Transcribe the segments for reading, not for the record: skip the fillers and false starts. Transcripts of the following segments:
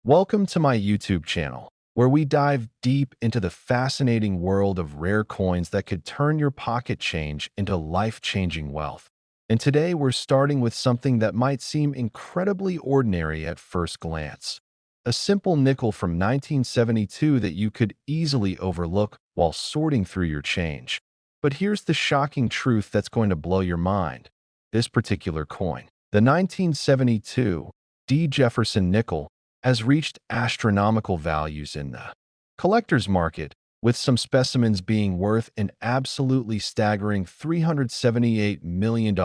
Welcome to my YouTube channel, where we dive deep into the fascinating world of rare coins that could turn your pocket change into life-changing wealth. And today we're starting with something that might seem incredibly ordinary at first glance. A simple nickel from 1972 that you could easily overlook while sorting through your change. But here's the shocking truth that's going to blow your mind. This particular coin, the 1972 Jefferson nickel, has reached astronomical values in the collector's market, with some specimens being worth an absolutely staggering $378 million.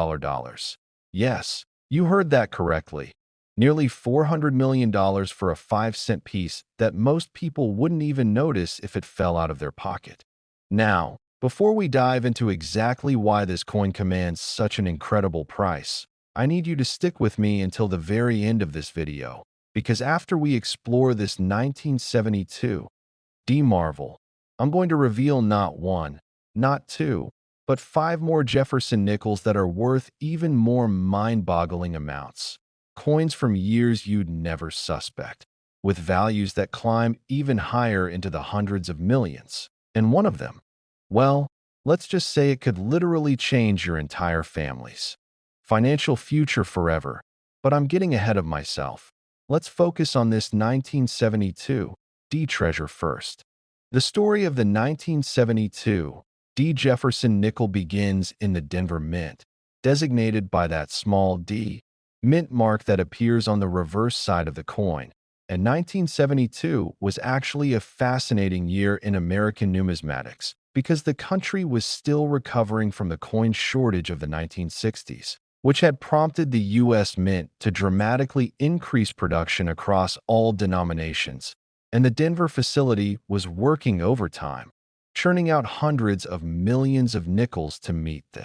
Yes, you heard that correctly. Nearly $400 million for a 5-cent piece that most people wouldn't even notice if it fell out of their pocket. Now, before we dive into exactly why this coin commands such an incredible price, I need you to stick with me until the very end of this video, because after we explore this 1972 marvel, I'm going to reveal not one, not two, but 5 more Jefferson nickels that are worth even more mind-boggling amounts. Coins from years you'd never suspect, with values that climb even higher into the hundreds of millions. And one of them, well, let's just say it could literally change your entire family's financial future forever. But I'm getting ahead of myself. Let's focus on this 1972 treasure first. The story of the 1972 Jefferson nickel begins in the Denver Mint, designated by that small D mint mark that appears on the reverse side of the coin. And 1972 was actually a fascinating year in American numismatics because the country was still recovering from the coin shortage of the 1960s, which had prompted the U.S. Mint to dramatically increase production across all denominations. And the Denver facility was working overtime, churning out hundreds of millions of nickels to meet the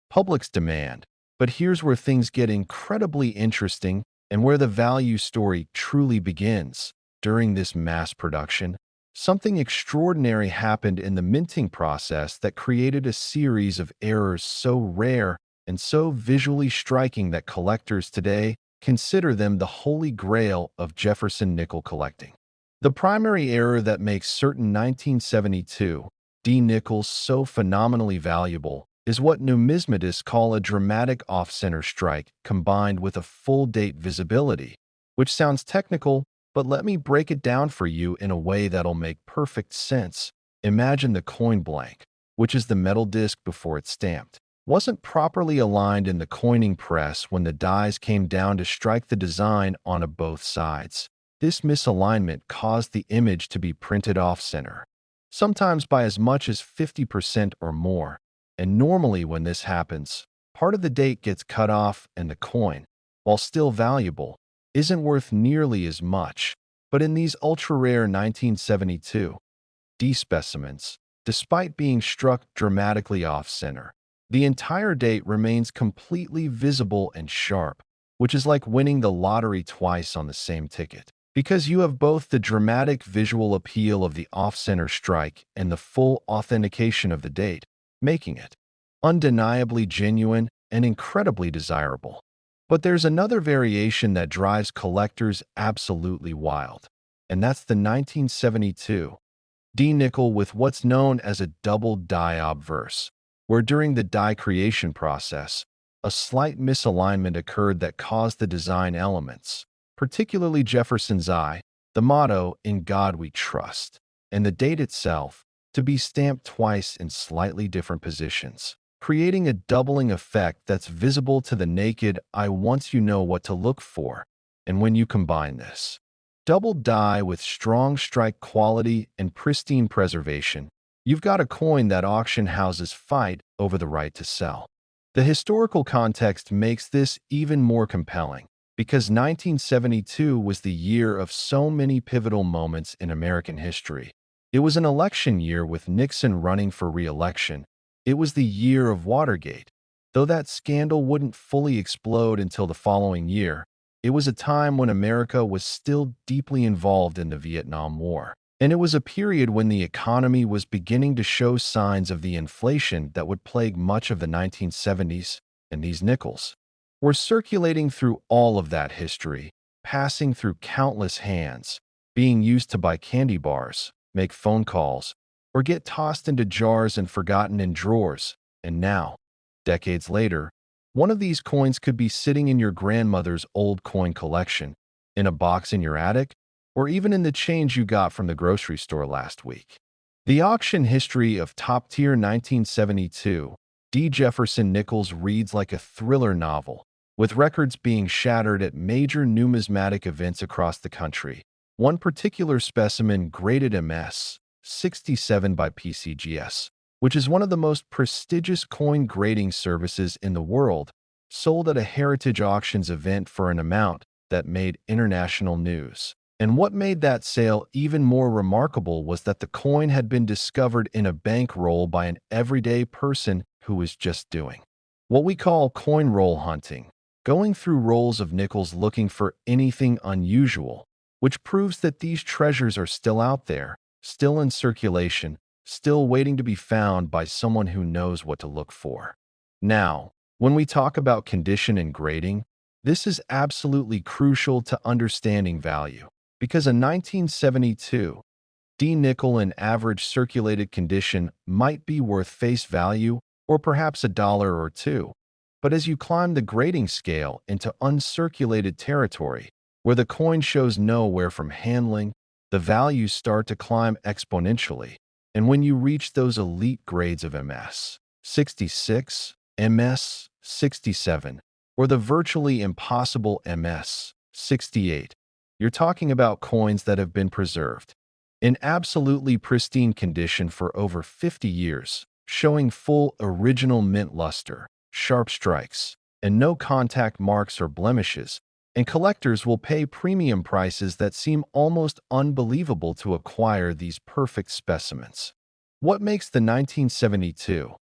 public's demand. But here's where things get incredibly interesting and where the value story truly begins. During this mass production, something extraordinary happened in the minting process that created a series of errors so rare and so visually striking that collectors today consider them the holy grail of Jefferson nickel collecting. The primary error that makes certain 1972 nickels so phenomenally valuable is what numismatists call a dramatic off-center strike combined with a full-date visibility, which sounds technical, but let me break it down for you in a way that'll make perfect sense. Imagine the coin blank, which is the metal disc before it's stamped, wasn't properly aligned in the coining press when the dies came down to strike the design on both sides. This misalignment caused the image to be printed off-center, sometimes by as much as 50% or more. And normally when this happens, part of the date gets cut off and the coin, while still valuable, isn't worth nearly as much. But in these ultra-rare 1972 specimens, despite being struck dramatically off-center, the entire date remains completely visible and sharp, which is like winning the lottery twice on the same ticket, because you have both the dramatic visual appeal of the off-center strike and the full authentication of the date, making it undeniably genuine and incredibly desirable. But there's another variation that drives collectors absolutely wild, and that's the 1972 nickel with what's known as a double die obverse, where during the die creation process, a slight misalignment occurred that caused the design elements, particularly Jefferson's I, the motto, "In God We Trust," and the date itself, to be stamped twice in slightly different positions, creating a doubling effect that's visible to the naked eye once you know what to look for. And when you combine this double die with strong strike quality and pristine preservation, you've got a coin that auction houses fight over the right to sell. The historical context makes this even more compelling, because 1972 was the year of so many pivotal moments in American history. It was an election year with Nixon running for re-election. It was the year of Watergate. Though that scandal wouldn't fully explode until the following year, it was a time when America was still deeply involved in the Vietnam War. And it was a period when the economy was beginning to show signs of the inflation that would plague much of the 1970s, and these nickels were circulating through all of that history, passing through countless hands, being used to buy candy bars, make phone calls, or get tossed into jars and forgotten in drawers. And now, decades later, one of these coins could be sitting in your grandmother's old coin collection, in a box in your attic, or even in the change you got from the grocery store last week. The auction history of top-tier 1972 D. Jefferson nickels reads like a thriller novel, with records being shattered at major numismatic events across the country. One particular specimen graded MS 67 by PCGS, which is one of the most prestigious coin grading services in the world, sold at a heritage auctions event for an amount that made international news. And what made that sale even more remarkable was that the coin had been discovered in a bankroll by an everyday person who was just doing what we call coin roll hunting, going through rolls of nickels looking for anything unusual, which proves that these treasures are still out there, still in circulation, still waiting to be found by someone who knows what to look for. Now, when we talk about condition and grading, this is absolutely crucial to understanding value, because a 1972 D nickel in average circulated condition might be worth face value or perhaps $1 or $2. But as you climb the grading scale into uncirculated territory, where the coin shows nowhere from handling, the values start to climb exponentially. And when you reach those elite grades of MS 66, MS 67, or the virtually impossible MS 68, you're talking about coins that have been preserved in absolutely pristine condition for over 50 years, showing full original mint luster, sharp strikes, and no contact marks or blemishes, and collectors will pay premium prices that seem almost unbelievable to acquire these perfect specimens. What makes the 1972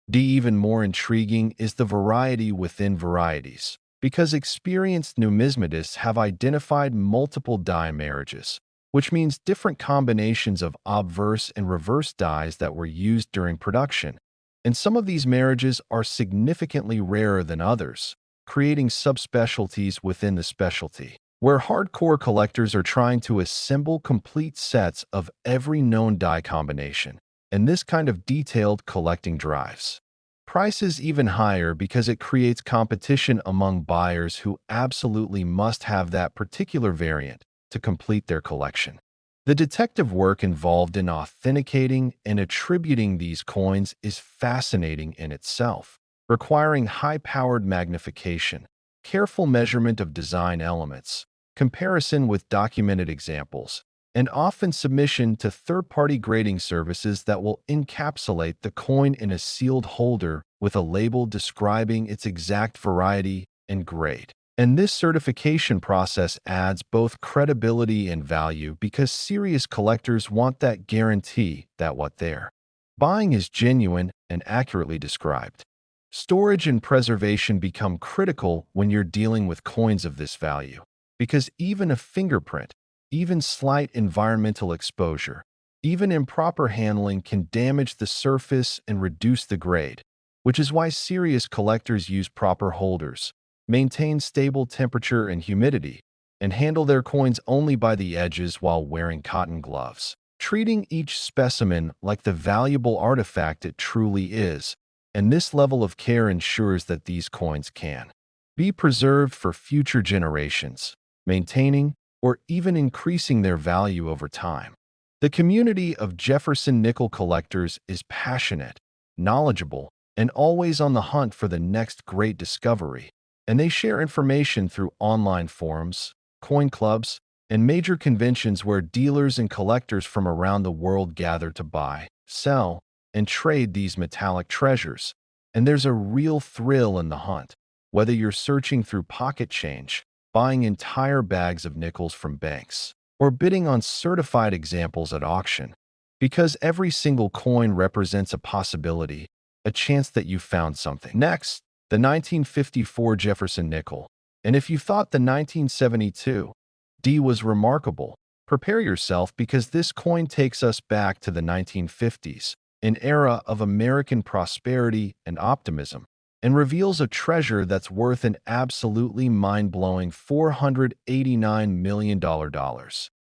D even more intriguing is the variety within varieties, because experienced numismatists have identified multiple die marriages, which means different combinations of obverse and reverse dies that were used during production. And some of these marriages are significantly rarer than others, creating subspecialties within the specialty, where hardcore collectors are trying to assemble complete sets of every known die combination. And this kind of detailed collecting drives prices even higher because it creates competition among buyers who absolutely must have that particular variant to complete their collection. The detective work involved in authenticating and attributing these coins is fascinating in itself, requiring high-powered magnification, careful measurement of design elements, comparison with documented examples, and often submission to third-party grading services that will encapsulate the coin in a sealed holder with a label describing its exact variety and grade. And this certification process adds both credibility and value because serious collectors want that guarantee that what they're buying is genuine and accurately described. Storage and preservation become critical when you're dealing with coins of this value, because even a fingerprint, even slight environmental exposure, even improper handling can damage the surface and reduce the grade, which is why serious collectors use proper holders, maintain stable temperature and humidity, and handle their coins only by the edges while wearing cotton gloves, treating each specimen like the valuable artifact it truly is. And this level of care ensures that these coins can be preserved for future generations, maintaining or even increasing their value over time. The community of Jefferson nickel collectors is passionate, knowledgeable, and always on the hunt for the next great discovery, and they share information through online forums, coin clubs, and major conventions where dealers and collectors from around the world gather to buy, sell, and trade these metallic treasures. And there's a real thrill in the hunt, whether you're searching through pocket change, buying entire bags of nickels from banks, or bidding on certified examples at auction, because every single coin represents a possibility, a chance that you found something. Next, the 1954 Jefferson nickel. And if you thought the 1972 D was remarkable, prepare yourself because this coin takes us back to the 1950s, an era of American prosperity and optimism. and reveals a treasure that's worth an absolutely mind-blowing $489 million.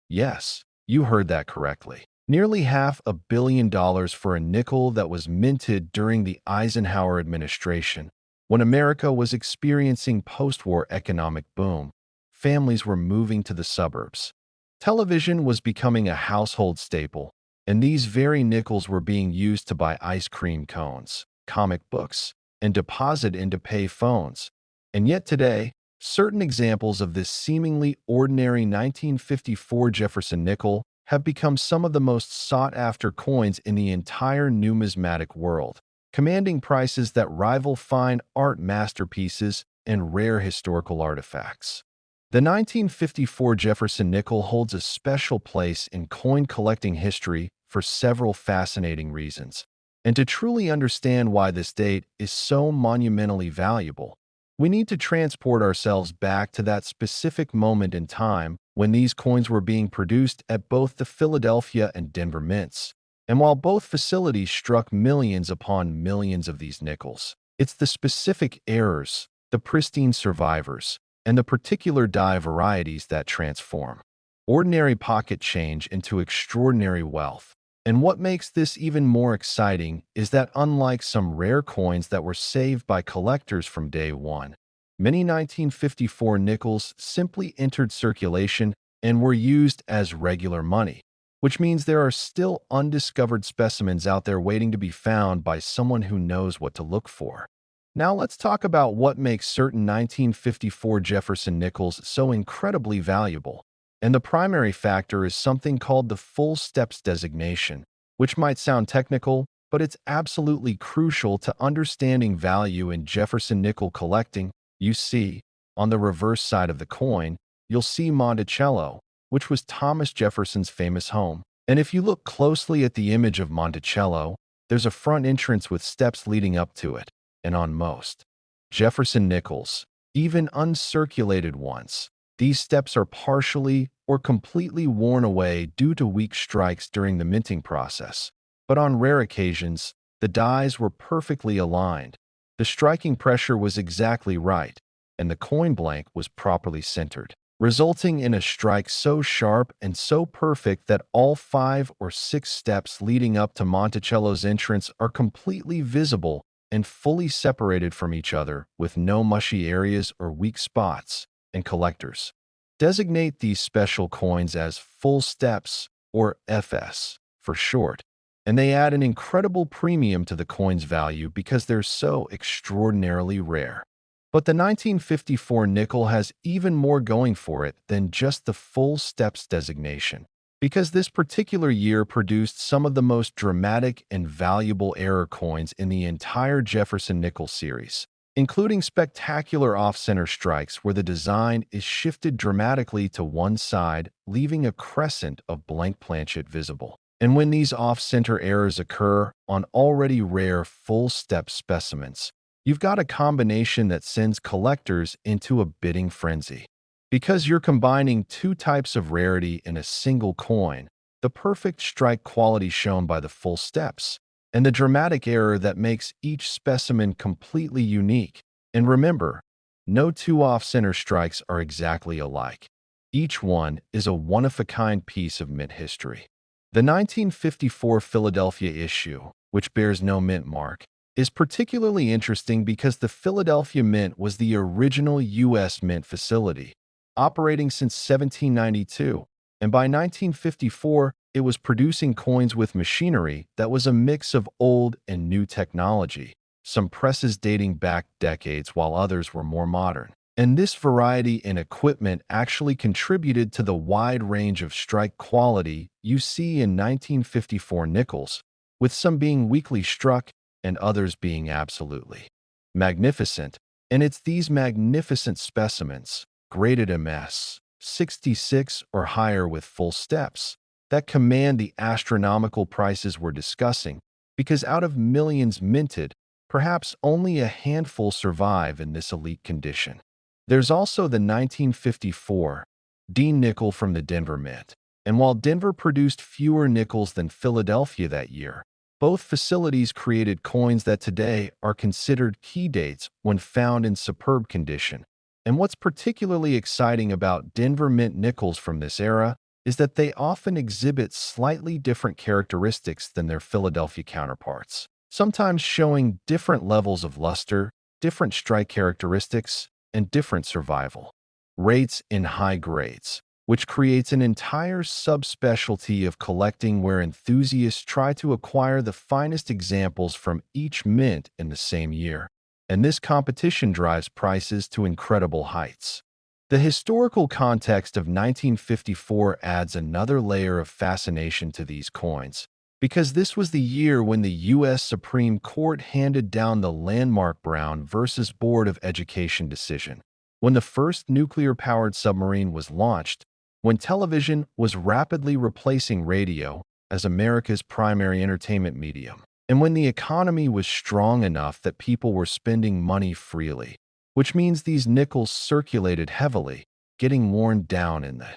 Yes, you heard that correctly. Nearly $500 million for a nickel that was minted during the Eisenhower administration. When America was experiencing post-war economic boom, families were moving to the suburbs. Television was becoming a household staple, and these very nickels were being used to buy ice cream cones, comic books, and deposit into pay phones. And yet today, certain examples of this seemingly ordinary 1954 Jefferson nickel have become some of the most sought-after coins in the entire numismatic world, commanding prices that rival fine art masterpieces and rare historical artifacts. The 1954 Jefferson nickel holds a special place in coin collecting history for several fascinating reasons. And to truly understand why this date is so monumentally valuable, we need to transport ourselves back to that specific moment in time when these coins were being produced at both the Philadelphia and Denver mints. And while both facilities struck millions upon millions of these nickels, it's the specific errors, the pristine survivors, and the particular die varieties that transform ordinary pocket change into extraordinary wealth. And what makes this even more exciting is that unlike some rare coins that were saved by collectors from day one, many 1954 nickels simply entered circulation and were used as regular money, which means there are still undiscovered specimens out there waiting to be found by someone who knows what to look for. Now let's talk about what makes certain 1954 Jefferson nickels so incredibly valuable. And the primary factor is something called the full steps designation, which might sound technical, but it's absolutely crucial to understanding value in Jefferson nickel collecting. You see, on the reverse side of the coin, you'll see Monticello, which was Thomas Jefferson's famous home. And if you look closely at the image of Monticello, there's a front entrance with steps leading up to it. And on most Jefferson nickels, even uncirculated ones, these steps are partially or completely worn away due to weak strikes during the minting process. But on rare occasions, the dies were perfectly aligned. The striking pressure was exactly right, and the coin blank was properly centered, resulting in a strike so sharp and so perfect that all 5 or 6 steps leading up to Monticello's entrance are completely visible and fully separated from each other with no mushy areas or weak spots. And collectors designate these special coins as full steps, or FS for short, and they add an incredible premium to the coin's value because they're so extraordinarily rare. But the 1954 nickel has even more going for it than just the full steps designation, because this particular year produced some of the most dramatic and valuable error coins in the entire Jefferson nickel series, including spectacular off-center strikes where the design is shifted dramatically to one side, leaving a crescent of blank planchet visible. And when these off-center errors occur on already rare full-step specimens, you've got a combination that sends collectors into a bidding frenzy. Because you're combining two types of rarity in a single coin, the perfect strike quality shown by the full steps, and the dramatic error that makes each specimen completely unique. And remember, no two off-center strikes are exactly alike. Each one is a one-of-a-kind piece of mint history. The 1954 Philadelphia issue, which bears no mint mark, is particularly interesting because the Philadelphia Mint was the original U.S. mint facility, operating since 1792, and by 1954, it was producing coins with machinery that was a mix of old and new technology, some presses dating back decades while others were more modern. And this variety in equipment actually contributed to the wide range of strike quality you see in 1954 nickels, with some being weakly struck and others being absolutely magnificent. And it's these magnificent specimens, graded MS 66 or higher with full steps, that command the astronomical prices we're discussing, because out of millions minted, perhaps only a handful survive in this elite condition. There's also the 1954 D nickel from the Denver Mint, and while Denver produced fewer nickels than Philadelphia that year, Both facilities created coins that today are considered key dates when found in superb condition. And what's particularly exciting about Denver Mint nickels from this era is that they often exhibit slightly different characteristics than their Philadelphia counterparts, sometimes showing different levels of luster, different strike characteristics, and different survival rates in high grades, which creates an entire subspecialty of collecting where enthusiasts try to acquire the finest examples from each mint in the same year. And this competition drives prices to incredible heights. The historical context of 1954 adds another layer of fascination to these coins, because this was the year when the U.S. Supreme Court handed down the landmark Brown versus Board of Education decision, when the first nuclear-powered submarine was launched, when television was rapidly replacing radio as America's primary entertainment medium, and when the economy was strong enough that people were spending money freely, which means these nickels circulated heavily, getting worn down in the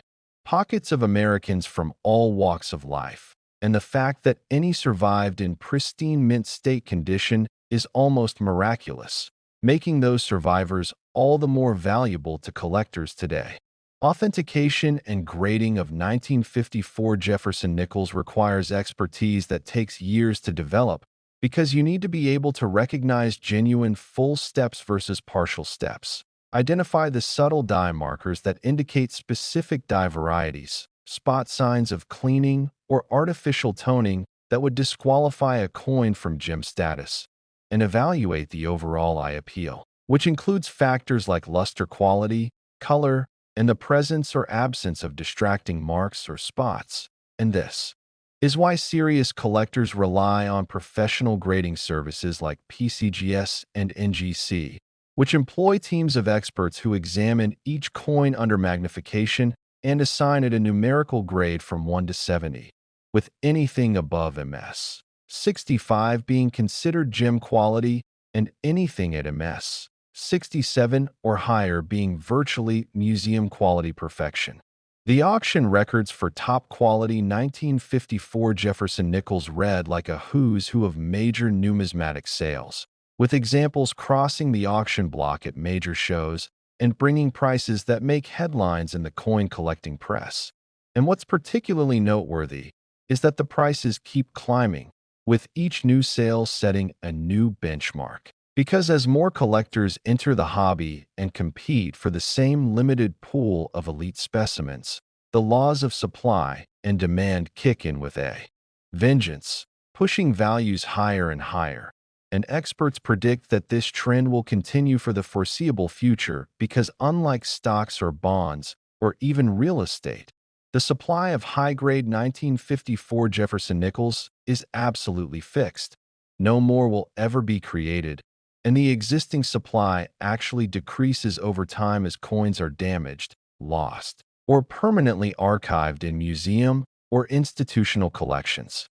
pockets of Americans from all walks of life. And the fact that any survived in pristine mint state condition is almost miraculous, making those survivors all the more valuable to collectors today. Authentication and grading of 1954 Jefferson nickels requires expertise that takes years to develop, because you need to be able to recognize genuine full steps versus partial steps, identify the subtle die markers that indicate specific die varieties, spot signs of cleaning or artificial toning that would disqualify a coin from gem status, and evaluate the overall eye appeal, which includes factors like luster quality, color, and the presence or absence of distracting marks or spots. And this is why serious collectors rely on professional grading services like PCGS and NGC, which employ teams of experts who examine each coin under magnification and assign it a numerical grade from 1 to 70, with anything above MS 65 being considered gem quality and anything at MS 67 or higher being virtually museum quality perfection. The auction records for top quality 1954 Jefferson nickels read like a who's who of major numismatic sales, with examples crossing the auction block at major shows and bringing prices that make headlines in the coin collecting press. And what's particularly noteworthy is that the prices keep climbing, with each new sale setting a new benchmark. Because as more collectors enter the hobby and compete for the same limited pool of elite specimens, the laws of supply and demand kick in with a vengeance, pushing values higher and higher. And experts predict that this trend will continue for the foreseeable future because, unlike stocks or bonds, or even real estate, the supply of high-grade 1954 Jefferson nickels is absolutely fixed. No more will ever be created, and the existing supply actually decreases over time as coins are damaged, lost, or permanently archived in museum or institutional collections.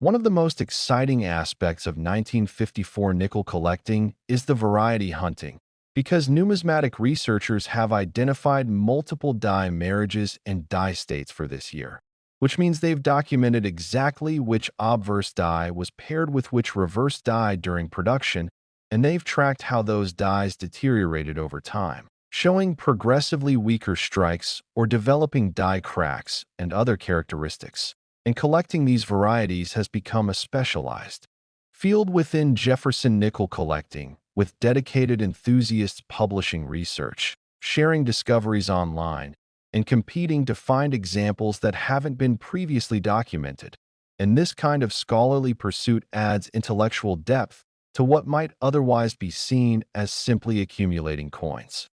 One of the most exciting aspects of 1954 nickel collecting is the variety hunting, because numismatic researchers have identified multiple die marriages and die states for this year, which means they've documented exactly which obverse die was paired with which reverse die during production, and they've tracked how those dies deteriorated over time, showing progressively weaker strikes or developing die cracks and other characteristics. And collecting these varieties has become a specialized field within Jefferson nickel collecting, with dedicated enthusiasts publishing research, sharing discoveries online, and competing to find examples that haven't been previously documented. And this kind of scholarly pursuit adds intellectual depth to what might otherwise be seen as simply accumulating coins.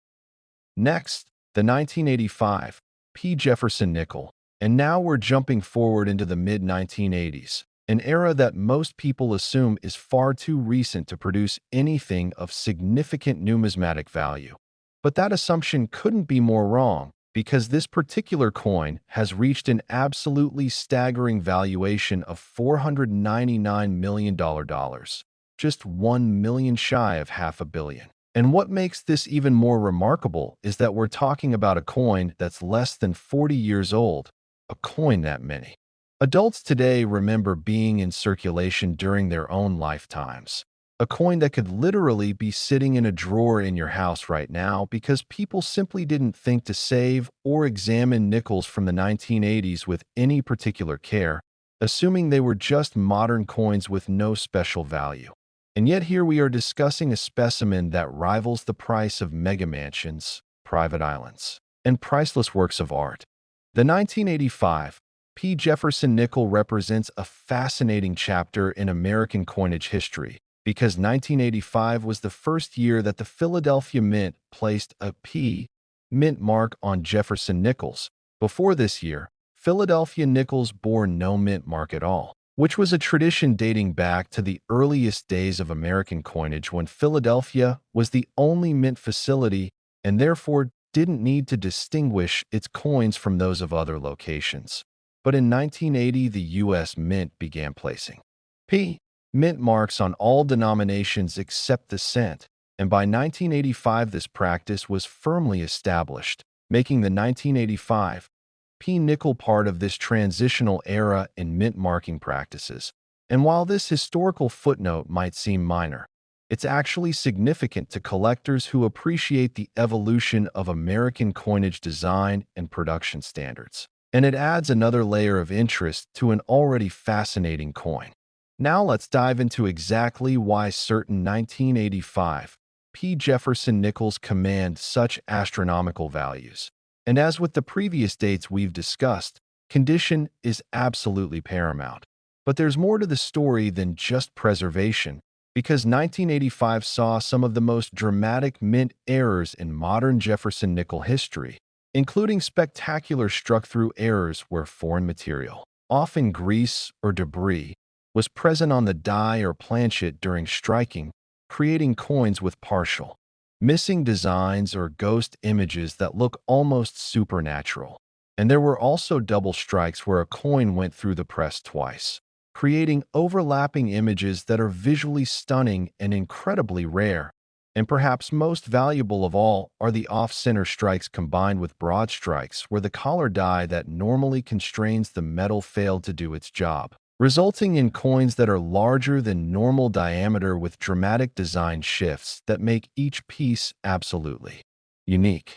Next, the 1985 P. Jefferson nickel. And now we're jumping forward into the mid-1980s, an era that most people assume is far too recent to produce anything of significant numismatic value. But that assumption couldn't be more wrong, because this particular coin has reached an absolutely staggering valuation of $499 million, just $1 million shy of $500 million. And what makes this even more remarkable is that we're talking about a coin that's less than 40 years old, a coin that many Adults today remember being in circulation during their own lifetimes. A coin that could literally be sitting in a drawer in your house right now because people simply didn't think to save or examine nickels from the 1980s with any particular care, assuming they were just modern coins with no special value. And yet here we are discussing a specimen that rivals the price of mega mansions, private islands, and priceless works of art. The 1985 P. Jefferson nickel represents a fascinating chapter in American coinage history because 1985 was the first year that the Philadelphia Mint placed a P. Mint mark on Jefferson nickels. Before this year, Philadelphia nickels bore no mint mark at all, which was a tradition dating back to the earliest days of American coinage when Philadelphia was the only mint facility and therefore didn't need to distinguish its coins from those of other locations. But in 1980, the U.S. Mint began placing P. Mint marks on all denominations except the cent, and by 1985 this practice was firmly established, making the 1985 P. nickel part of this transitional era in mint marking practices. And while this historical footnote might seem minor, it's actually significant to collectors who appreciate the evolution of American coinage design and production standards. And it adds another layer of interest to an already fascinating coin. Now let's dive into exactly why certain 1985 P. Jefferson nickels command such astronomical values. And as with the previous dates we've discussed, condition is absolutely paramount. But there's more to the story than just preservation, because 1985 saw some of the most dramatic mint errors in modern Jefferson nickel history, including spectacular struck-through errors where foreign material, often grease or debris, was present on the die or planchet during striking, creating coins with partial, missing designs or ghost images that look almost supernatural. And there were also double strikes where a coin went through the press twice, creating overlapping images that are visually stunning and incredibly rare. And perhaps most valuable of all are the off-center strikes combined with broad strikes where the collar die that normally constrains the metal failed to do its job, resulting in coins that are larger than normal diameter with dramatic design shifts that make each piece absolutely unique.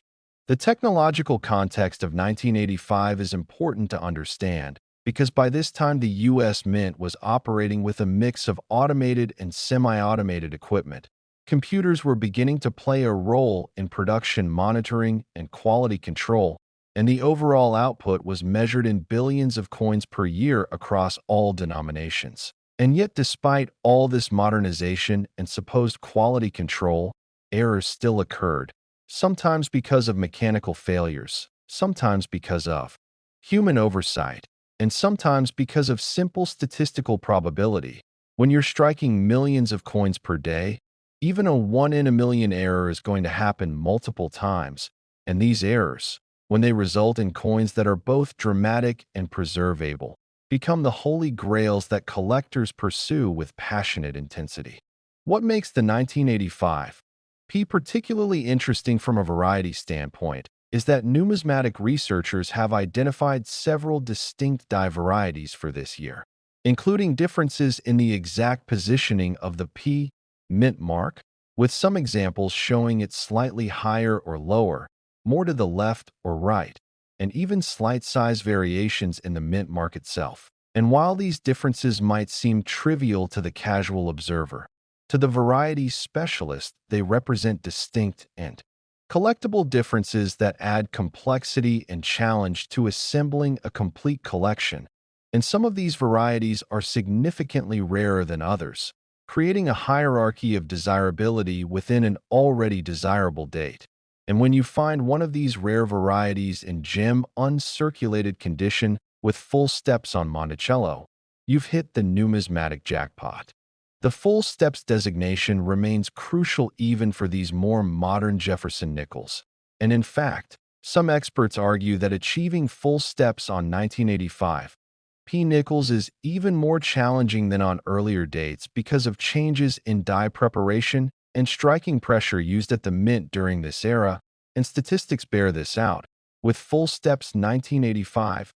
The technological context of 1985 is important to understand because by this time the U.S. Mint was operating with a mix of automated and semi-automated equipment. Computers were beginning to play a role in production monitoring and quality control, and the overall output was measured in billions of coins per year across all denominations. And yet, despite all this modernization and supposed quality control, errors still occurred, sometimes because of mechanical failures, sometimes because of human oversight, and sometimes because of simple statistical probability. When you're striking millions of coins per day, even a 1 in a million error is going to happen multiple times, and these errors, when they result in coins that are both dramatic and preservable, become the holy grails that collectors pursue with passionate intensity. What makes the 1985 P particularly interesting from a variety standpoint is that numismatic researchers have identified several distinct die varieties for this year, including differences in the exact positioning of the P mint mark, with some examples showing it slightly higher or lower, more to the left or right, and even slight size variations in the mint mark itself. And while these differences might seem trivial to the casual observer, to the variety specialist, they represent distinct and collectible differences that add complexity and challenge to assembling a complete collection. And some of these varieties are significantly rarer than others, creating a hierarchy of desirability within an already desirable date. And when you find one of these rare varieties in gem uncirculated condition with full steps on Monticello, you've hit the numismatic jackpot. The full steps designation remains crucial even for these more modern Jefferson nickels. And in fact, some experts argue that achieving full steps on 1985 P nickels is even more challenging than on earlier dates because of changes in die preparation and striking pressure used at the mint during this era, and statistics bear this out. With full steps 1985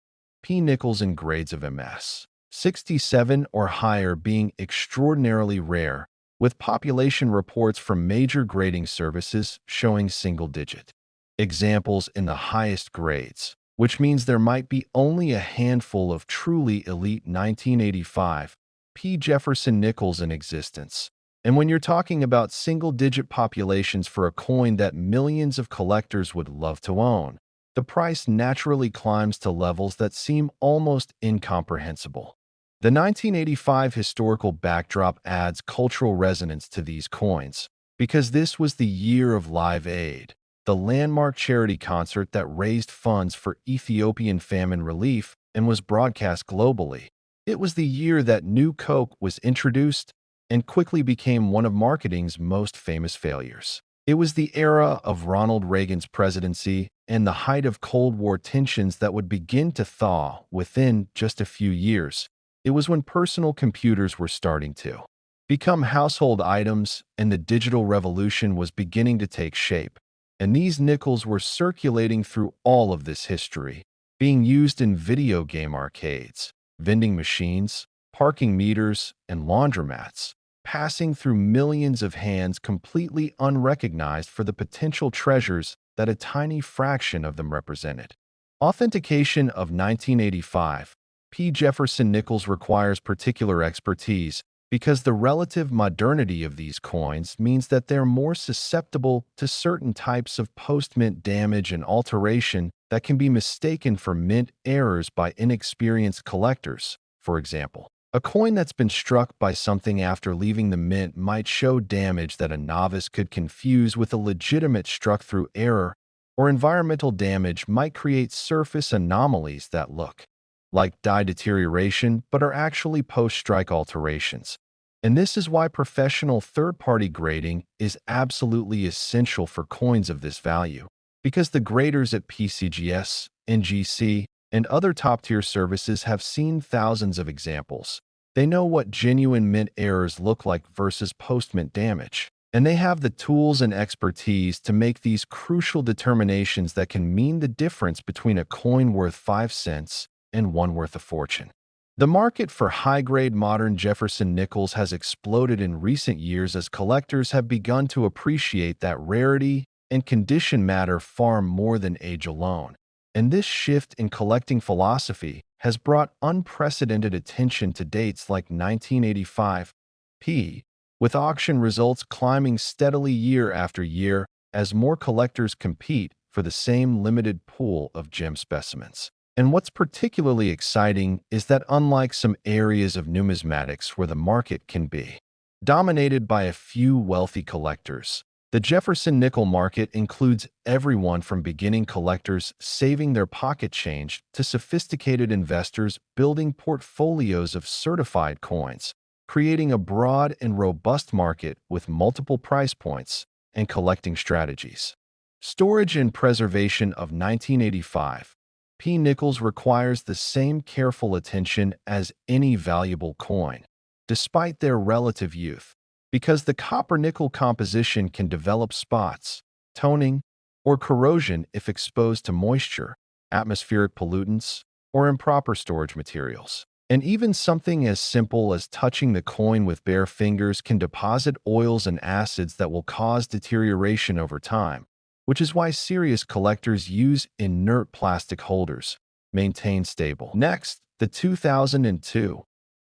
P nickels in grades of MS. 67 or higher being extraordinarily rare, with population reports from major grading services showing single-digit examples in the highest grades, which means there might be only a handful of truly elite 1985 P. Jefferson nickels in existence. And when you're talking about single-digit populations for a coin that millions of collectors would love to own, the price naturally climbs to levels that seem almost incomprehensible. The 1985 historical backdrop adds cultural resonance to these coins because this was the year of Live Aid, the landmark charity concert that raised funds for Ethiopian famine relief and was broadcast globally. It was the year that New Coke was introduced and quickly became one of marketing's most famous failures. It was the era of Ronald Reagan's presidency and the height of Cold War tensions that would begin to thaw within just a few years. It was when personal computers were starting to become household items and the digital revolution was beginning to take shape. And these nickels were circulating through all of this history, being used in video game arcades, vending machines, parking meters, and laundromats, passing through millions of hands completely unrecognized for the potential treasures that a tiny fraction of them represented. Authentication of 1985 P. Jefferson nickels requires particular expertise because the relative modernity of these coins means that they're more susceptible to certain types of post-mint damage and alteration that can be mistaken for mint errors by inexperienced collectors. For example, a coin that's been struck by something after leaving the mint might show damage that a novice could confuse with a legitimate struck-through error, or environmental damage might create surface anomalies that look like die deterioration but are actually post-strike alterations. And this is why professional third-party grading is absolutely essential for coins of this value, because the graders at PCGS, NGC, and other top-tier services have seen thousands of examples. They know what genuine mint errors look like versus post-mint damage, and they have the tools and expertise to make these crucial determinations that can mean the difference between a coin worth 5 cents and one worth a fortune. The market for high-grade modern Jefferson nickels has exploded in recent years as collectors have begun to appreciate that rarity and condition matter far more than age alone. And this shift in collecting philosophy has brought unprecedented attention to dates like 1985 P, with auction results climbing steadily year after year as more collectors compete for the same limited pool of gem specimens. And what's particularly exciting is that unlike some areas of numismatics where the market can be dominated by a few wealthy collectors, the Jefferson nickel market includes everyone from beginning collectors saving their pocket change to sophisticated investors building portfolios of certified coins, creating a broad and robust market with multiple price points and collecting strategies. Storage and preservation of 1985 P nickels requires the same careful attention as any valuable coin, despite their relative youth, because the copper-nickel composition can develop spots, toning, or corrosion if exposed to moisture, atmospheric pollutants, or improper storage materials. And even something as simple as touching the coin with bare fingers can deposit oils and acids that will cause deterioration over time, which is why serious collectors use inert plastic holders, maintain stable. Next, the 2002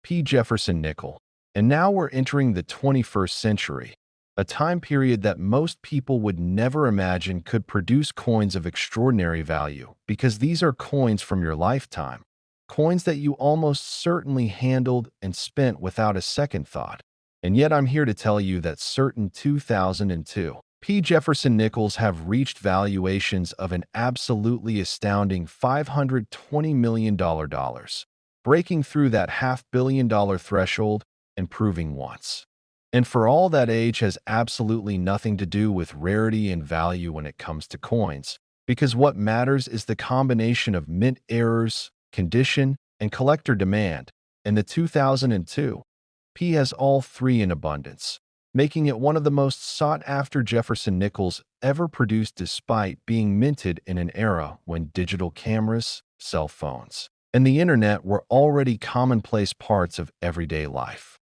P. Jefferson nickel. And now we're entering the 21st century, a time period that most people would never imagine could produce coins of extraordinary value, because these are coins from your lifetime, coins that you almost certainly handled and spent without a second thought. And yet I'm here to tell you that certain 2002 P. Jefferson nickels have reached valuations of an absolutely astounding $520 million, breaking through that $500 million threshold and proving once. And for all that age has absolutely nothing to do with rarity and value when it comes to coins, because what matters is the combination of mint errors, condition, and collector demand, and the 2002 P has all three in abundance, making it one of the most sought-after Jefferson nickels ever produced despite being minted in an era when digital cameras, cell phones, and the internet were already commonplace parts of everyday life.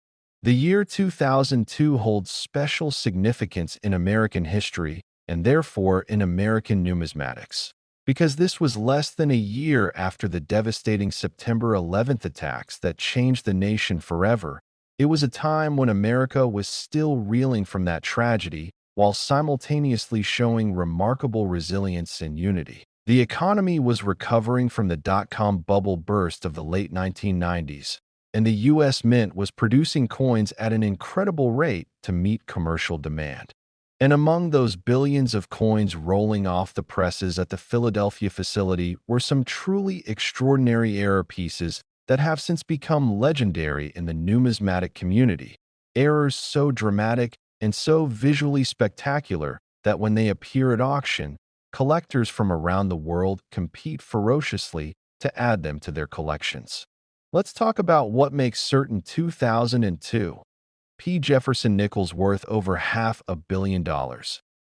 The year 2002 holds special significance in American history and therefore in American numismatics. Because this was less than a year after the devastating September 11th attacks that changed the nation forever, it was a time when America was still reeling from that tragedy while simultaneously showing remarkable resilience and unity. The economy was recovering from the dot-com bubble burst of the late 1990s, and the U.S. Mint was producing coins at an incredible rate to meet commercial demand. And among those billions of coins rolling off the presses at the Philadelphia facility were some truly extraordinary error pieces that have since become legendary in the numismatic community. Errors so dramatic and so visually spectacular that when they appear at auction, collectors from around the world compete ferociously to add them to their collections. Let's talk about what makes certain 2002 P. Jefferson nickels worth over $500 million.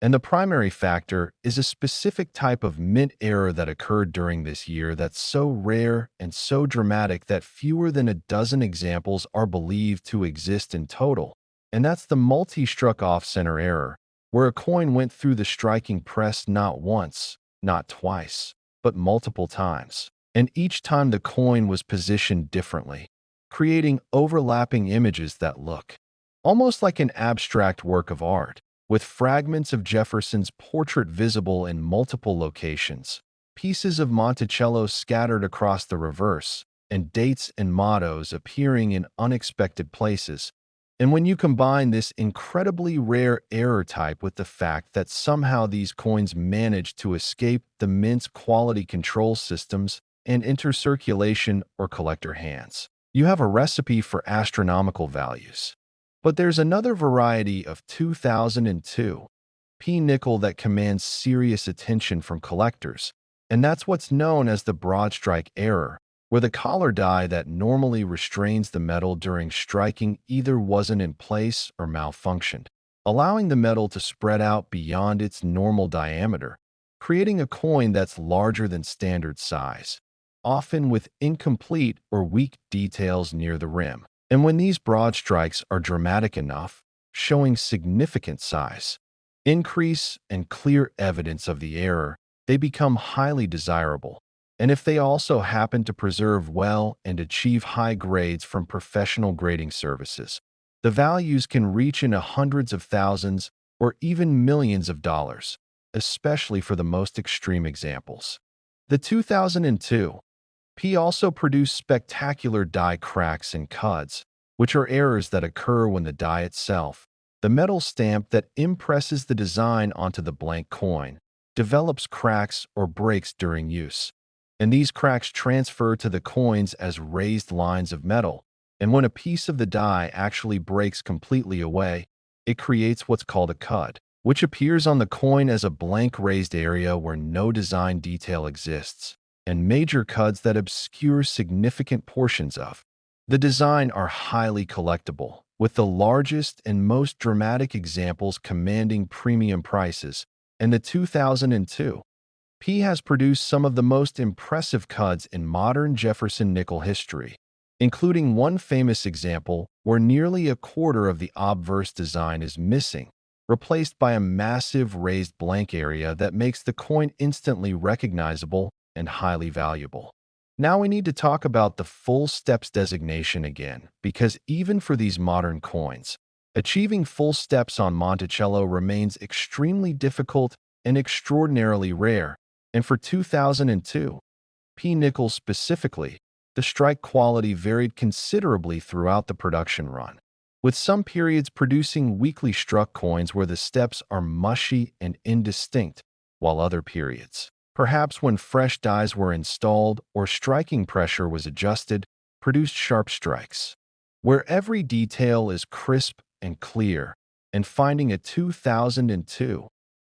And the primary factor is a specific type of mint error that occurred during this year that's so rare and so dramatic that fewer than a dozen examples are believed to exist in total. And that's the multi-struck off-center error, where a coin went through the striking press not once, not twice, but multiple times. And each time the coin was positioned differently, creating overlapping images that look almost like an abstract work of art, with fragments of Jefferson's portrait visible in multiple locations, pieces of Monticello scattered across the reverse, and dates and mottos appearing in unexpected places. And when you combine this incredibly rare error type with the fact that somehow these coins managed to escape the mint's quality control systems and enter circulation or collector hands, you have a recipe for astronomical values. But there's another variety of 2002 P nickel that commands serious attention from collectors, and that's what's known as the broad strike error, where the collar die that normally restrains the metal during striking either wasn't in place or malfunctioned, allowing the metal to spread out beyond its normal diameter, creating a coin that's larger than standard size, often with incomplete or weak details near the rim. And when these broad strikes are dramatic enough, showing significant size, increase, and clear evidence of the error, they become highly desirable. And if they also happen to preserve well and achieve high grades from professional grading services, the values can reach into hundreds of thousands or even millions of dollars, especially for the most extreme examples. The 2002 P also produced spectacular die cracks and cuds, which are errors that occur when the die itself, the metal stamp that impresses the design onto the blank coin, develops cracks or breaks during use. And these cracks transfer to the coins as raised lines of metal, and when a piece of the die actually breaks completely away, it creates what's called a cud, which appears on the coin as a blank raised area where no design detail exists, and major cuds that obscure significant portions of the design are highly collectible, with the largest and most dramatic examples commanding premium prices. And the 2002 P has produced some of the most impressive cuds in modern Jefferson nickel history, including one famous example where nearly a quarter of the obverse design is missing, replaced by a massive raised blank area that makes the coin instantly recognizable and highly valuable. Now we need to talk about the full steps designation again, because even for these modern coins, achieving full steps on Monticello remains extremely difficult and extraordinarily rare. And for 2002 P nickel specifically, the strike quality varied considerably throughout the production run, with some periods producing weakly struck coins where the steps are mushy and indistinct, while other periods, perhaps when fresh dies were installed or striking pressure was adjusted, produced sharp strikes, where every detail is crisp and clear. And finding a 2002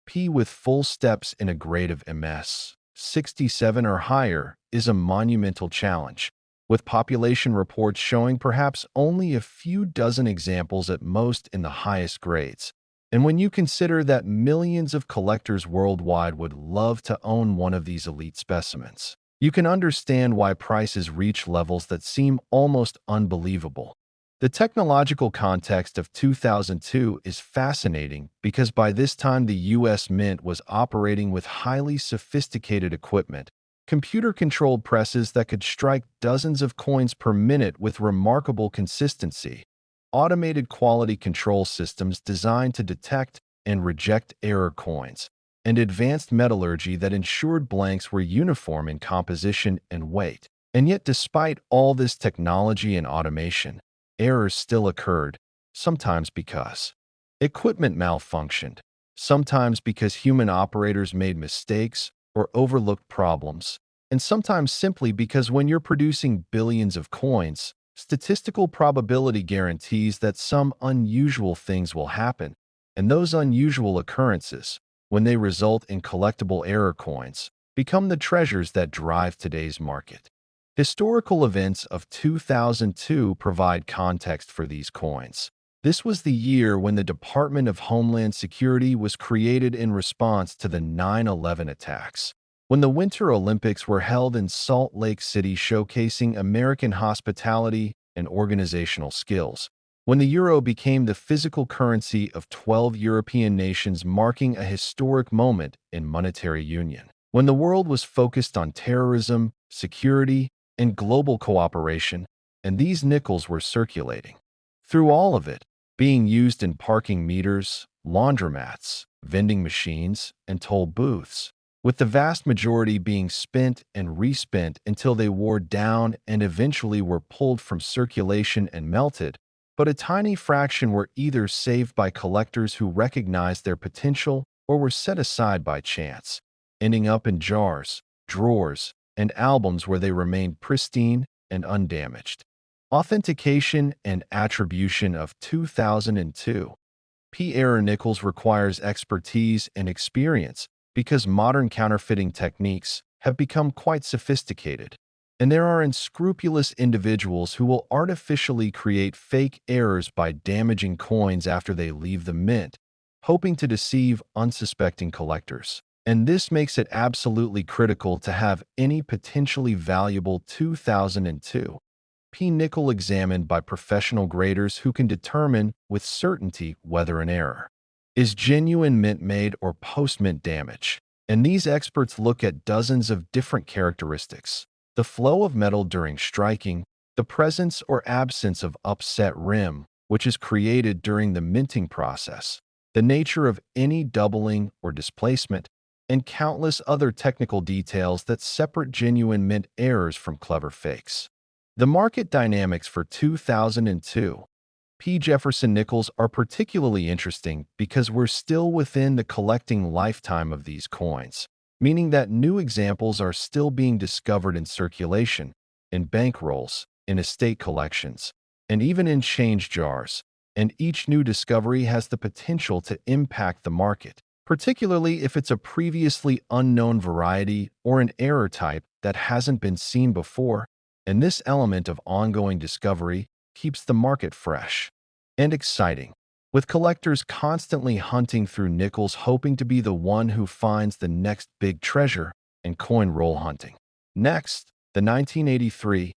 P with full steps in a grade of MS 67 or higher is a monumental challenge, with population reports showing perhaps only a few dozen examples at most in the highest grades. And when you consider that millions of collectors worldwide would love to own one of these elite specimens, you can understand why prices reach levels that seem almost unbelievable. The technological context of 2002 is fascinating because by this time the U.S. Mint was operating with highly sophisticated equipment, computer-controlled presses that could strike dozens of coins per minute with remarkable consistency, automated quality control systems designed to detect and reject error coins, and advanced metallurgy that ensured blanks were uniform in composition and weight. And yet, despite all this technology and automation, errors still occurred, sometimes because equipment malfunctioned, sometimes because human operators made mistakes or overlooked problems, and sometimes simply because when you're producing billions of coins, statistical probability guarantees that some unusual things will happen, and those unusual occurrences, when they result in collectible error coins, become the treasures that drive today's market. Historical events of 2002 provide context for these coins. This was the year when the Department of Homeland Security was created in response to the 9/11 attacks. When the Winter Olympics were held in Salt Lake City showcasing American hospitality and organizational skills. When the euro became the physical currency of 12 European nations, marking a historic moment in monetary union. When the world was focused on terrorism, security, and global cooperation, and these nickels were circulating. Through all of it, being used in parking meters, laundromats, vending machines, and toll booths, with the vast majority being spent and respent until they wore down and eventually were pulled from circulation and melted, but a tiny fraction were either saved by collectors who recognized their potential or were set aside by chance, ending up in jars, drawers, and albums where they remained pristine and undamaged. Authentication and attribution of 2002. P-error nickels requires expertise and experience because modern counterfeiting techniques have become quite sophisticated, and there are unscrupulous individuals who will artificially create fake errors by damaging coins after they leave the mint, hoping to deceive unsuspecting collectors. And this makes it absolutely critical to have any potentially valuable 2002 P-nickel examined by professional graders who can determine with certainty whether an error is genuine mint-made or post-mint damage. And these experts look at dozens of different characteristics: the flow of metal during striking, the presence or absence of upset rim, which is created during the minting process, the nature of any doubling or displacement, and countless other technical details that separate genuine mint errors from clever fakes. The market dynamics for 2002 P. Jefferson nickels are particularly interesting because we're still within the collecting lifetime of these coins, meaning that new examples are still being discovered in circulation, in bankrolls, in estate collections, and even in change jars, and each new discovery has the potential to impact the market, particularly if it's a previously unknown variety or an error type that hasn't been seen before. And this element of ongoing discovery keeps the market fresh and exciting, with collectors constantly hunting through nickels hoping to be the one who finds the next big treasure and coin roll hunting. Next, the 1983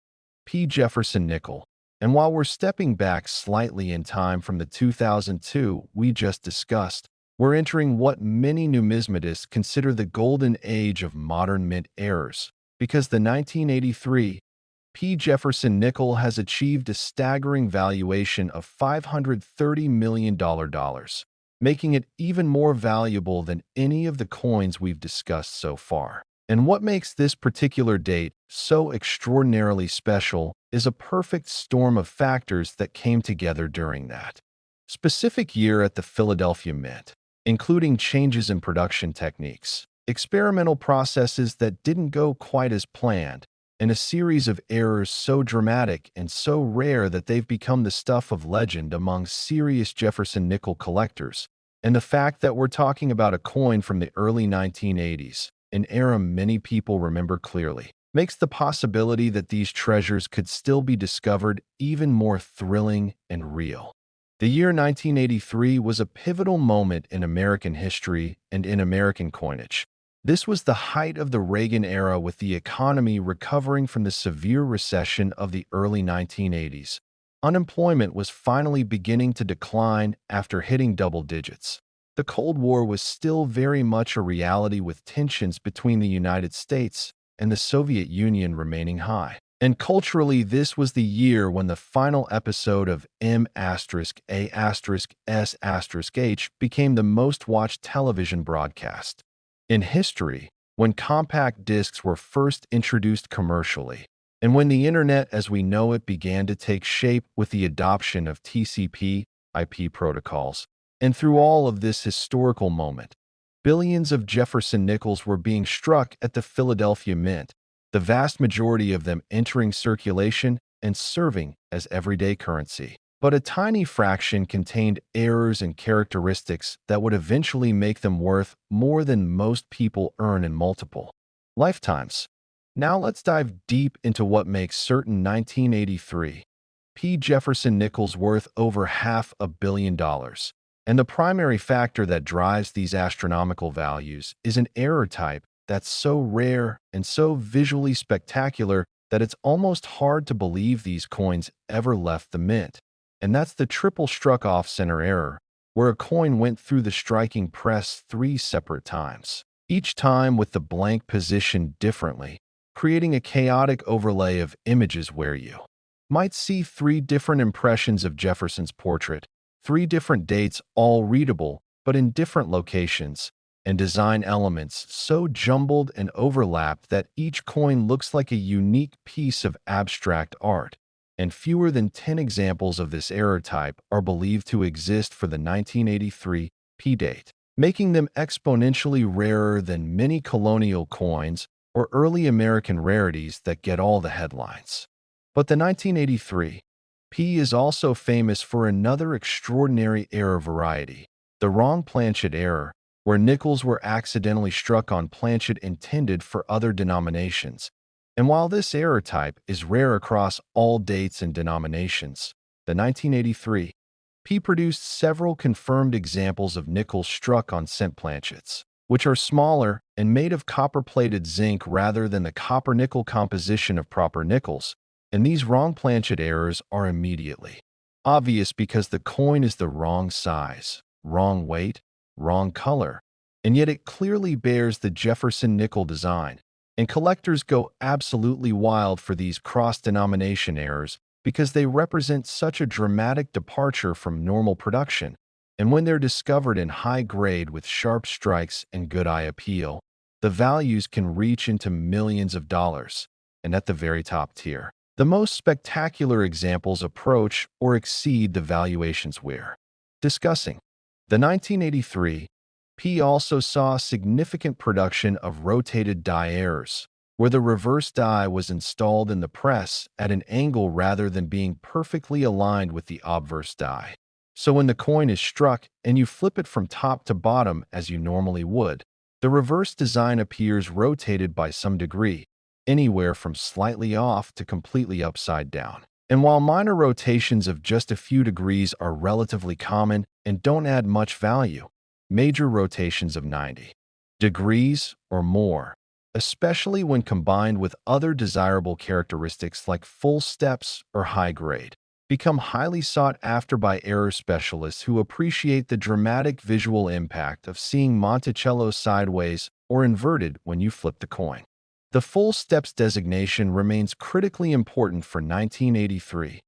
P. Jefferson nickel. And while we're stepping back slightly in time from the 2002 we just discussed, we're entering what many numismatists consider the golden age of modern mint errors, because the 1983 P. Jefferson nickel has achieved a staggering valuation of $530 million, making it even more valuable than any of the coins we've discussed so far. And what makes this particular date so extraordinarily special is a perfect storm of factors that came together during that specific year at the Philadelphia Mint, including changes in production techniques, experimental processes that didn't go quite as planned, and a series of errors so dramatic and so rare that they've become the stuff of legend among serious Jefferson nickel collectors. And the fact that we're talking about a coin from the early 1980s, an era many people remember clearly, makes the possibility that these treasures could still be discovered even more thrilling and real. The year 1983 was a pivotal moment in American history and in American coinage, This was the height of the Reagan era, with the economy recovering from the severe recession of the early 1980s. Unemployment was finally beginning to decline after hitting double digits. The Cold War was still very much a reality, with tensions between the United States and the Soviet Union remaining high. And culturally, this was the year when the final episode of M*A*S*S*H became the most watched television broadcast in history, when compact discs were first introduced commercially, and when the internet as we know it began to take shape with the adoption of TCP/IP protocols. And through all of this historical moment, billions of Jefferson nickels were being struck at the Philadelphia Mint, the vast majority of them entering circulation and serving as everyday currency. But a tiny fraction contained errors and characteristics that would eventually make them worth more than most people earn in multiple lifetimes. Now let's dive deep into what makes certain 1983 P. Jefferson nickels worth over $500 million. And the primary factor that drives these astronomical values is an error type that's so rare and so visually spectacular that it's almost hard to believe these coins ever left the mint. And that's the triple struck off-center error, where a coin went through the striking press 3 separate times, each time with the blank positioned differently, creating a chaotic overlay of images where you might see 3 different impressions of Jefferson's portrait, 3 different dates, all readable, but in different locations, and design elements so jumbled and overlapped that each coin looks like a unique piece of abstract art. And fewer than 10 examples of this error type are believed to exist for the 1983 P date, making them exponentially rarer than many colonial coins or early American rarities that get all the headlines. But the 1983 P is also famous for another extraordinary error variety, the wrong planchet error, where nickels were accidentally struck on planchet intended for other denominations. And while this error type is rare across all dates and denominations, the 1983 P produced several confirmed examples of nickels struck on cent planchets, which are smaller and made of copper-plated zinc rather than the copper-nickel composition of proper nickels. And these wrong planchet errors are immediately obvious because the coin is the wrong size, wrong weight, wrong color, and yet it clearly bears the Jefferson nickel design. And collectors go absolutely wild for these cross-denomination errors because they represent such a dramatic departure from normal production. And when they're discovered in high grade with sharp strikes and good eye appeal, the values can reach into millions of dollars. And at the very top tier, the most spectacular examples approach or exceed the valuations we're discussing. The 1983 P also saw significant production of rotated die errors, where the reverse die was installed in the press at an angle rather than being perfectly aligned with the obverse die. So when the coin is struck and you flip it from top to bottom as you normally would, the reverse design appears rotated by some degree, anywhere from slightly off to completely upside down. And while minor rotations of just a few degrees are relatively common and don't add much value, major rotations of 90 degrees or more, especially when combined with other desirable characteristics like full steps or high grade, become highly sought after by error specialists who appreciate the dramatic visual impact of seeing Monticello sideways or inverted when you flip the coin. The full steps designation remains critically important for 1983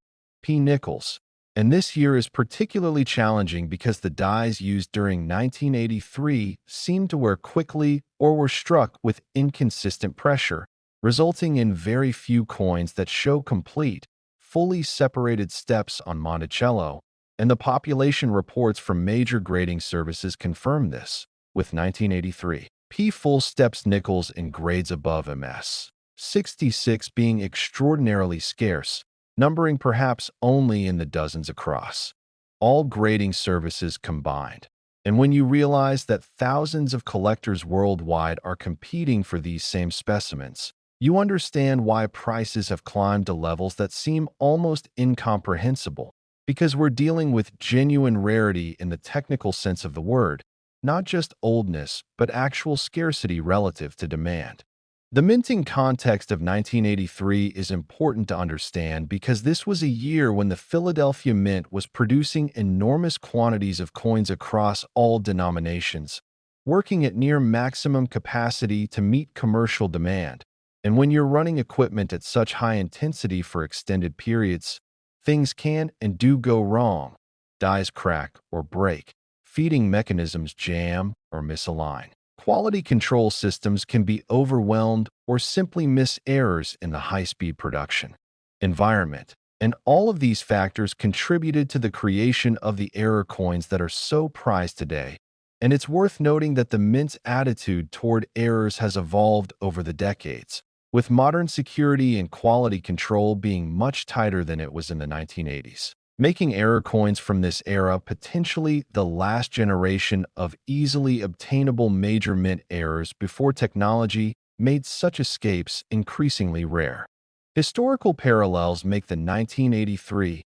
P nickels, and this year is particularly challenging because the dies used during 1983 seemed to wear quickly or were struck with inconsistent pressure, resulting in very few coins that show complete, fully separated steps on Monticello, and the population reports from major grading services confirm this, with 1983 P full steps nickels in grades above MS 66 being extraordinarily scarce, numbering perhaps only in the dozens across all grading services combined. And when you realize that thousands of collectors worldwide are competing for these same specimens, you understand why prices have climbed to levels that seem almost incomprehensible, because we're dealing with genuine rarity in the technical sense of the word, not just oldness, but actual scarcity relative to demand. The minting context of 1983 is important to understand because this was a year when the Philadelphia Mint was producing enormous quantities of coins across all denominations, working at near maximum capacity to meet commercial demand. And when you're running equipment at such high intensity for extended periods, things can and do go wrong. Dies crack or break, feeding mechanisms jam or misalign. Quality control systems can be overwhelmed or simply miss errors in the high-speed production environment. And all of these factors contributed to the creation of the error coins that are so prized today. And it's worth noting that the Mint's attitude toward errors has evolved over the decades, with modern security and quality control being much tighter than it was in the 1980s, making error coins from this era potentially the last generation of easily obtainable major mint errors before technology made such escapes increasingly rare. Historical parallels make the 1983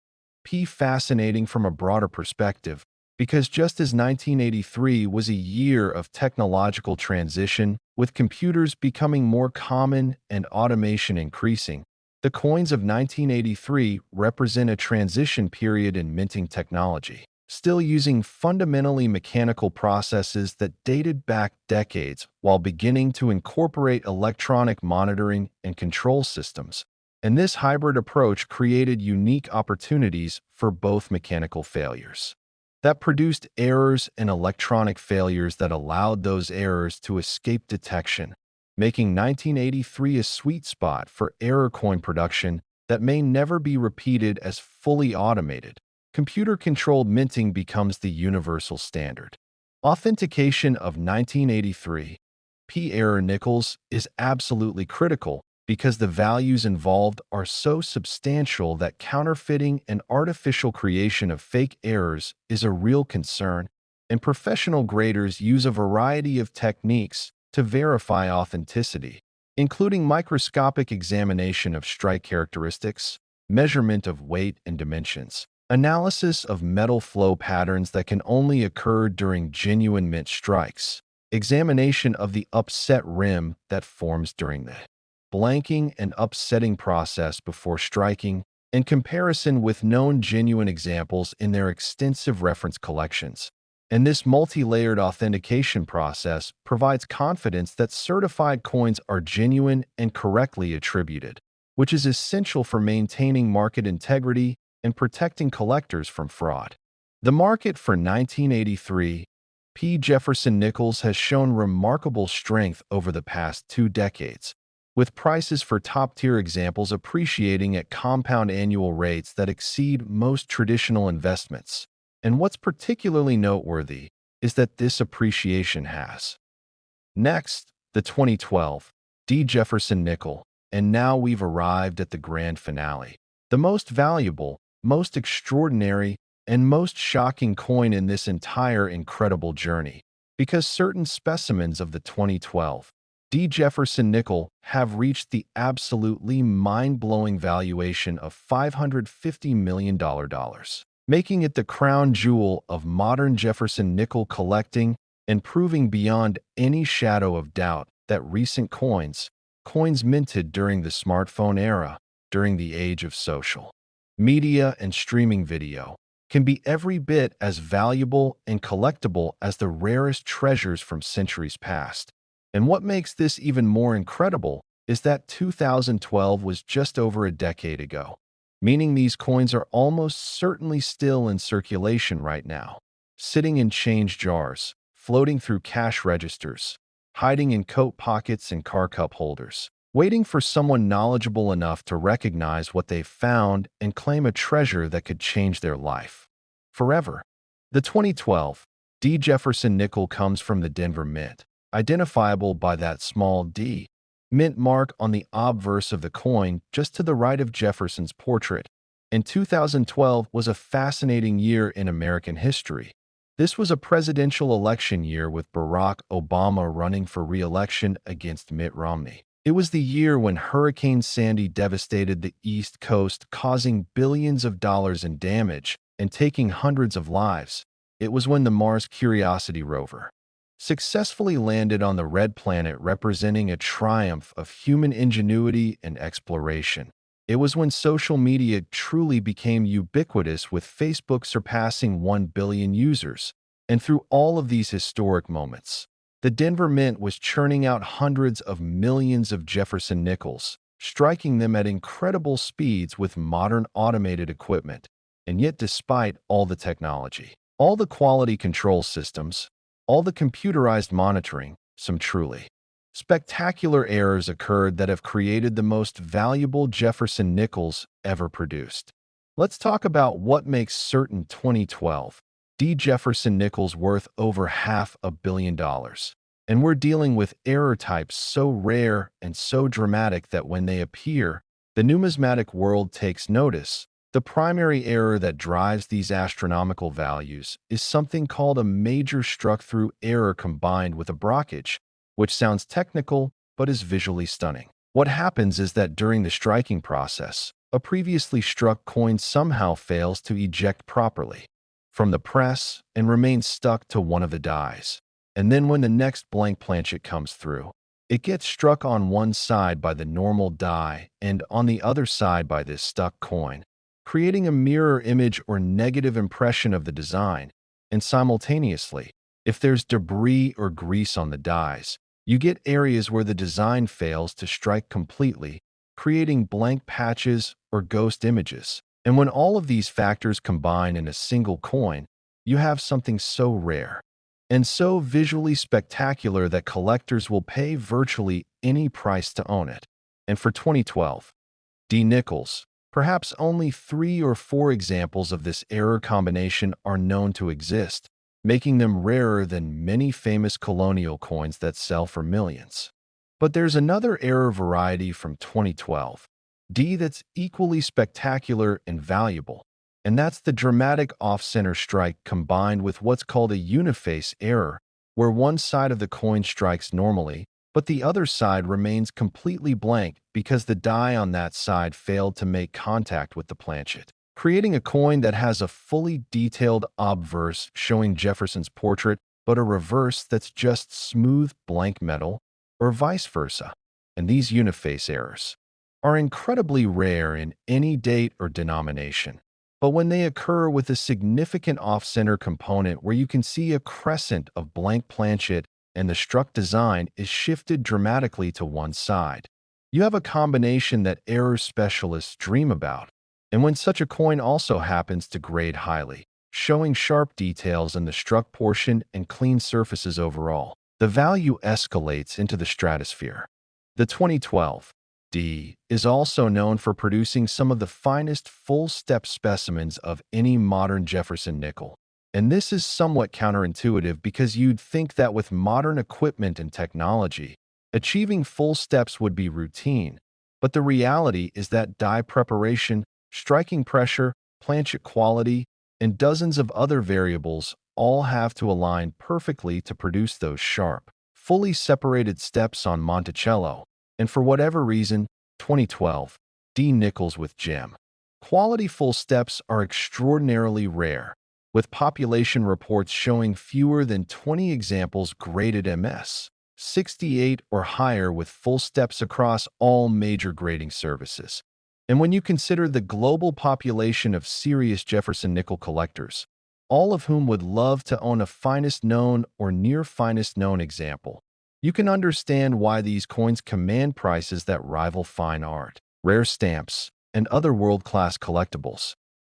P fascinating from a broader perspective, because just as 1983 was a year of technological transition, with computers becoming more common and automation increasing, the coins of 1983 represent a transition period in minting technology, still using fundamentally mechanical processes that dated back decades while beginning to incorporate electronic monitoring and control systems. And this hybrid approach created unique opportunities for both mechanical failures that produced errors and electronic failures that allowed those errors to escape detection, making 1983 a sweet spot for error coin production that may never be repeated as fully automated. Computer-controlled minting becomes the universal standard. Authentication of 1983 P error nickels is absolutely critical because the values involved are so substantial that counterfeiting and artificial creation of fake errors is a real concern, and professional graders use a variety of techniques to verify authenticity, including microscopic examination of strike characteristics, measurement of weight and dimensions, analysis of metal flow patterns that can only occur during genuine mint strikes, examination of the upset rim that forms during the blanking and upsetting process before striking, in comparison with known genuine examples in their extensive reference collections. And this multi-layered authentication process provides confidence that certified coins are genuine and correctly attributed, which is essential for maintaining market integrity and protecting collectors from fraud. The market for 1983 P. Jefferson nickels has shown remarkable strength over the past 2 decades, with prices for top-tier examples appreciating at compound annual rates that exceed most traditional investments. And what's particularly noteworthy is that this appreciation has. Next, the 2012 D. Jefferson nickel, and now we've arrived at the grand finale. The most valuable, most extraordinary, and most shocking coin in this entire incredible journey, because certain specimens of the 2012 D. Jefferson nickel have reached the absolutely mind-blowing valuation of $550 million, making it the crown jewel of modern Jefferson nickel collecting and proving beyond any shadow of doubt that recent coins minted during the smartphone era, during the age of social media and streaming video, can be every bit as valuable and collectible as the rarest treasures from centuries past. And what makes this even more incredible is that 2012 was just over a decade ago, meaning these coins are almost certainly still in circulation right now, sitting in change jars, floating through cash registers, hiding in coat pockets and car cup holders, waiting for someone knowledgeable enough to recognize what they've found and claim a treasure that could change their life forever. The 2012 D. Jefferson nickel comes from the Denver Mint, identifiable by that small D mint mark on the obverse of the coin just to the right of Jefferson's portrait. And 2012 was a fascinating year in American history. This was a presidential election year with Barack Obama running for re-election against Mitt Romney. It was the year when Hurricane Sandy devastated the East Coast, causing billions of dollars in damage and taking hundreds of lives. It was when the Mars Curiosity rover successfully landed on the red planet, representing a triumph of human ingenuity and exploration. It was when social media truly became ubiquitous, with Facebook surpassing 1 billion users. And through all of these historic moments, the Denver Mint was churning out hundreds of millions of Jefferson nickels, striking them at incredible speeds with modern automated equipment. And yet, despite all the technology, all the quality control systems, all the computerized monitoring, some truly spectacular errors occurred that have created the most valuable Jefferson nickels ever produced. Let's talk about what makes certain 2012 D. Jefferson nickels worth over $500 million. And we're dealing with error types so rare and so dramatic that when they appear, the numismatic world takes notice. The primary error that drives these astronomical values is something called a major struck-through error combined with a blockage, which sounds technical but is visually stunning. What happens is that during the striking process, a previously struck coin somehow fails to eject properly from the press and remains stuck to one of the dies. And then when the next blank planchet comes through, it gets struck on one side by the normal die and on the other side by this stuck coin, creating a mirror image or negative impression of the design. And simultaneously, if there's debris or grease on the dies, you get areas where the design fails to strike completely, creating blank patches or ghost images. And when all of these factors combine in a single coin, you have something so rare and so visually spectacular that collectors will pay virtually any price to own it. And for 2012, D. nickels, perhaps only 3 or 4 examples of this error combination are known to exist, making them rarer than many famous colonial coins that sell for millions. But there's another error variety from 2012, D, that's equally spectacular and valuable, and that's the dramatic off-center strike combined with what's called a uniface error, where one side of the coin strikes normally, but the other side remains completely blank because the die on that side failed to make contact with the planchet, creating a coin that has a fully detailed obverse showing Jefferson's portrait, but a reverse that's just smooth blank metal, or vice versa. And these uniface errors are incredibly rare in any date or denomination. But when they occur with a significant off-center component where you can see a crescent of blank planchet and the struck design is shifted dramatically to one side, you have a combination that error specialists dream about. And when such a coin also happens to grade highly, showing sharp details in the struck portion and clean surfaces overall, the value escalates into the stratosphere. The 2012 D is also known for producing some of the finest full-step specimens of any modern Jefferson nickel. And this is somewhat counterintuitive because you'd think that with modern equipment and technology, achieving full steps would be routine. But the reality is that die preparation, striking pressure, planchet quality, and dozens of other variables all have to align perfectly to produce those sharp, fully separated steps on Monticello. And for whatever reason, 2012 D. nickels with gem quality full steps are extraordinarily rare, with population reports showing fewer than 20 examples graded MS 68 or higher with full steps across all major grading services. And when you consider the global population of serious Jefferson nickel collectors, all of whom would love to own a finest known or near finest known example, you can understand why these coins command prices that rival fine art, rare stamps, and other world-class collectibles.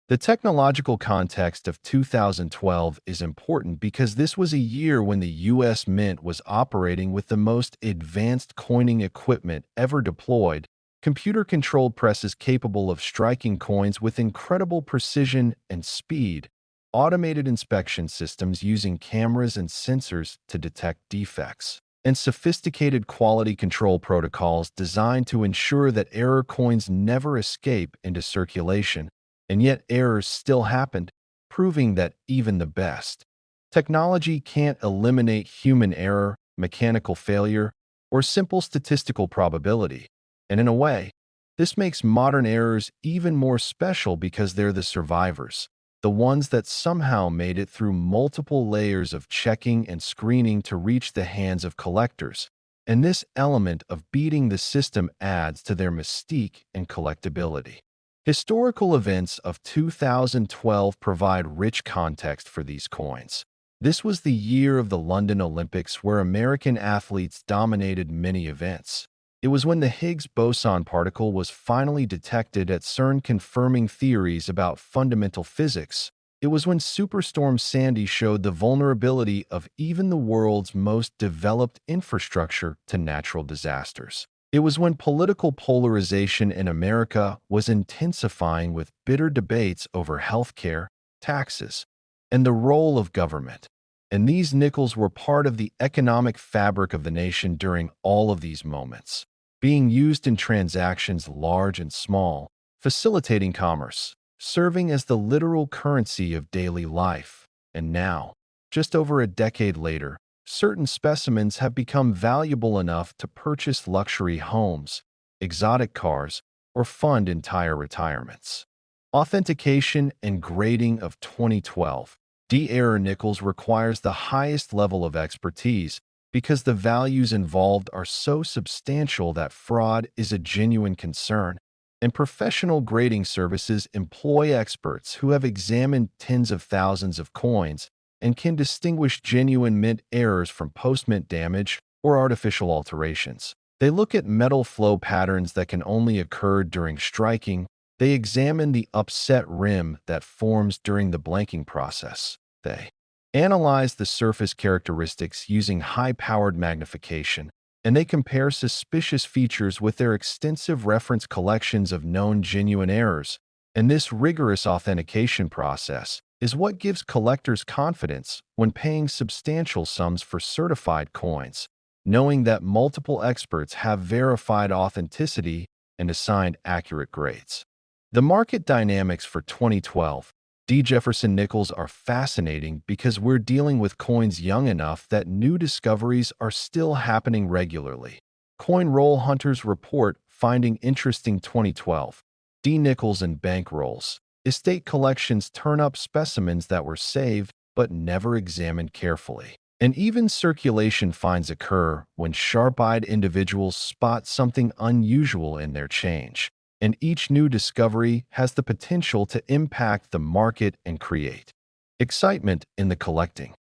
The technological context of 2012 is important because this was a year when the U.S. Mint was operating with the most advanced coining equipment ever deployed, computer-controlled presses capable of striking coins with incredible precision and speed, automated inspection systems using cameras and sensors to detect defects, and sophisticated quality control protocols designed to ensure that error coins never escape into circulation. And yet errors still happened, proving that even the best technology can't eliminate human error, mechanical failure, or simple statistical probability. And in a way, this makes modern errors even more special because they're the survivors, the ones that somehow made it through multiple layers of checking and screening to reach the hands of collectors. And this element of beating the system adds to their mystique and collectability. Historical events of 2012 provide rich context for these coins. This was the year of the London Olympics where American athletes dominated many events. It was when the Higgs boson particle was finally detected at CERN, confirming theories about fundamental physics. It was when Superstorm Sandy showed the vulnerability of even the world's most developed infrastructure to natural disasters. It was when political polarization in America was intensifying with bitter debates over healthcare, taxes, and the role of government. And these nickels were part of the economic fabric of the nation during all of these moments, being used in transactions large and small, facilitating commerce, serving as the literal currency of daily life. And now, just over a decade later, certain specimens have become valuable enough to purchase luxury homes, exotic cars, or fund entire retirements. Authentication and grading of 2012. D-error nickels requires the highest level of expertise because the values involved are so substantial that fraud is a genuine concern, and professional grading services employ experts who have examined tens of thousands of coins and can distinguish genuine mint errors from post-mint damage or artificial alterations. They look at metal flow patterns that can only occur during striking. They examine the upset rim that forms during the blanking process. They analyze the surface characteristics using high-powered magnification, and they compare suspicious features with their extensive reference collections of known genuine errors. And this rigorous authentication process is what gives collectors confidence when paying substantial sums for certified coins, knowing that multiple experts have verified authenticity and assigned accurate grades. The market dynamics for 2012 Jefferson nickels are fascinating because we're dealing with coins young enough that new discoveries are still happening regularly. Coin roll hunters report finding interesting 2012 D nickels and bankrolls. Estate collections turn up specimens that were saved but never examined carefully. And even circulation finds occur when sharp-eyed individuals spot something unusual in their change. And each new discovery has the potential to impact the market and create excitement in the collecting.